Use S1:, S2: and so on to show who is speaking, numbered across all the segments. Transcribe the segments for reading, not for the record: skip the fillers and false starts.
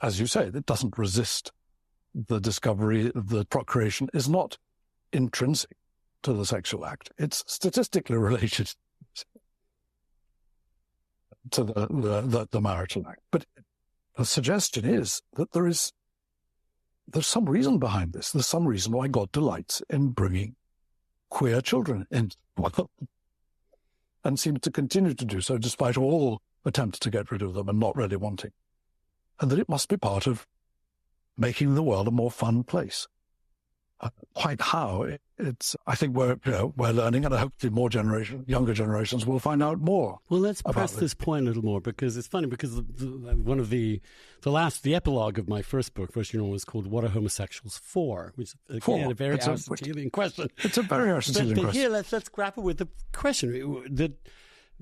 S1: as you say, it doesn't resist the discovery that procreation is not intrinsic to the sexual act. It's statistically related to the marital act. But the suggestion is that there's some reason behind this. There's some reason why God delights in bringing queer children into the world and seems to continue to do so despite all attempts to get rid of them and not really wanting. And that it must be part of making the world a more fun place. Quite how I think we're learning, and hopefully younger generations will find out more.
S2: Well, let's press this point a little more, because it's funny, because one of the epilogue of my first book, was called "What Are Homosexuals For?" which again a very Aristotelian question.
S1: It's a very Aristotelian question.
S2: Here, let's grapple with the question that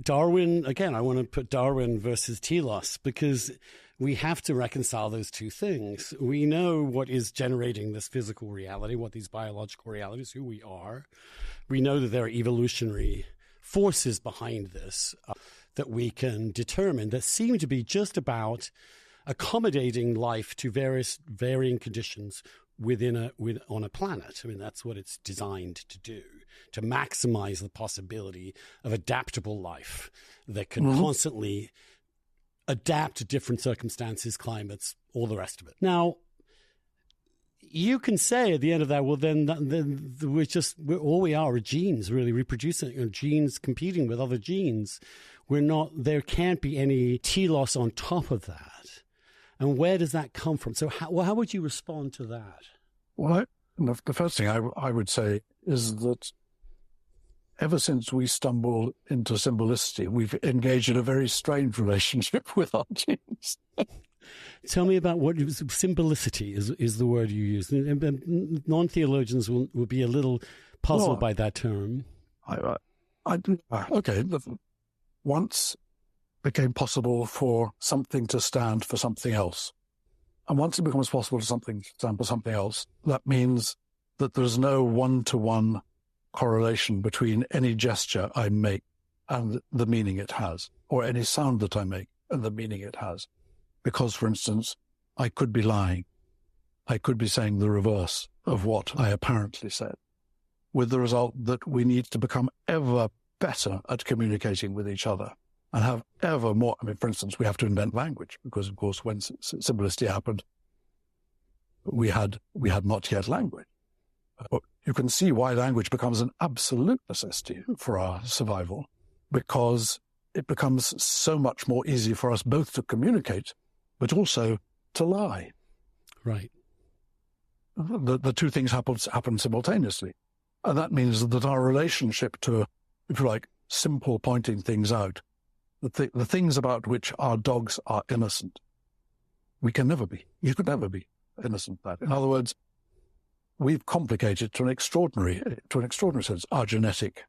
S2: Darwin. Again, I want to put Darwin versus telos, because we have to reconcile those two things. We know what is generating this physical reality, what these biological realities, who we are. We know that there are evolutionary forces behind this that we can determine that seem to be just about accommodating life to various varying conditions on a planet. I mean, that's what it's designed to do, to maximize the possibility of adaptable life that can constantly adapt to different circumstances, climates, all the rest of it. Now, you can say at the end of that, well, then all we are genes, really reproducing, or genes competing with other genes. There can't be any telos on top of that. And where does that come from? So how would you respond to that?
S1: Well, the first thing I would say is that ever since we stumbled into symbolicity, we've engaged in a very strange relationship with our genes.
S2: Tell me about what symbolicity is the word you use. Non-theologians will be a little puzzled by that term.
S1: Okay. Once became possible for something to stand for something else. And once it becomes possible for something to stand for something else, that means that there's no one-to-one correlation between any gesture I make and the meaning it has, or any sound that I make and the meaning it has. Because, for instance, I could be lying. I could be saying the reverse of what I apparently said, with the result that we need to become ever better at communicating with each other and have ever more. I mean, for instance, we have to invent language because, of course, when symbolicity happened, we had not yet language. But you can see why language becomes an absolute necessity for our survival, because it becomes so much more easy for us both to communicate, but also to lie.
S2: Right.
S1: The two things happen simultaneously. And that means that our relationship to, if you like, simple pointing things out, the things about which our dogs are innocent, you could never be innocent of that. In other words, we've complicated to an extraordinary sense our genetic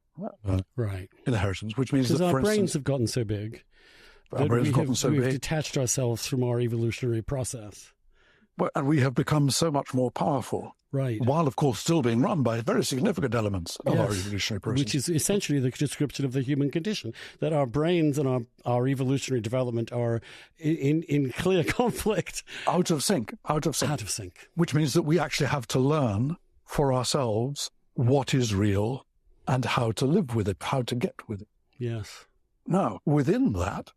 S1: inheritance, which means that,
S2: our brains have gotten so big that we've detached ourselves from our evolutionary process.
S1: Well, and we have become so much more powerful, while, of course, still being run by very significant elements of our evolutionary process.
S2: Which is essentially the description of the human condition, that our brains and our evolutionary development are in clear conflict.
S1: Out of sync. Which means that we actually have to learn for ourselves what is real and how to live with it, how to get with it.
S2: Yes.
S1: Now, within that,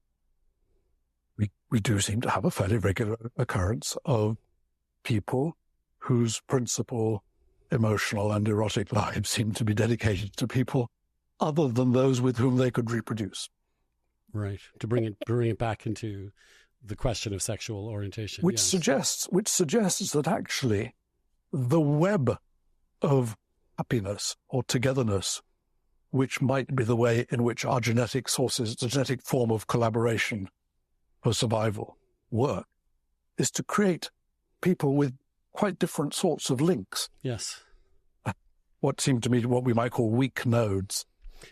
S1: we do seem to have a fairly regular occurrence of people whose principal emotional and erotic lives seem to be dedicated to people other than those with whom they could reproduce.
S2: Right. To bring it back into the question of sexual orientation.
S1: Which suggests that actually the web of happiness or togetherness, which might be the way in which our genetic sources, the genetic form of collaboration for survival work, is to create people with quite different sorts of links.
S2: Yes.
S1: What seem to me what we might call weak nodes.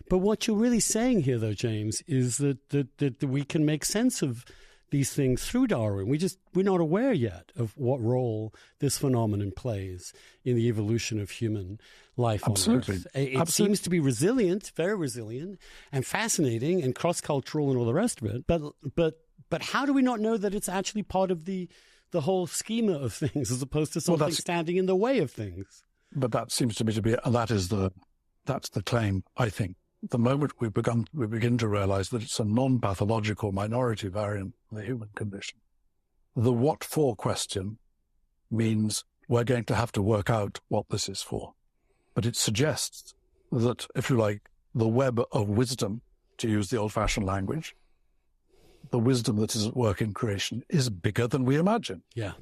S2: But what you're really saying here, though, James, is that we can make sense of these things through Darwin. We're not aware yet of what role this phenomenon plays in the evolution of human life on Earth. It seems to be resilient, very resilient, and fascinating, and cross-cultural, and all the rest of it. But how do we not know that it's actually part of the the whole schema of things as opposed to something standing in the way of things.
S1: But that seems to me to be, and that's the claim, I think. The moment we begin to realize that it's a non-pathological minority variant of the human condition, the what for question means we're going to have to work out what this is for. But it suggests that, if you like, the web of wisdom, to use the old-fashioned language, the wisdom that is at work in creation is bigger than we imagine.
S2: Yeah.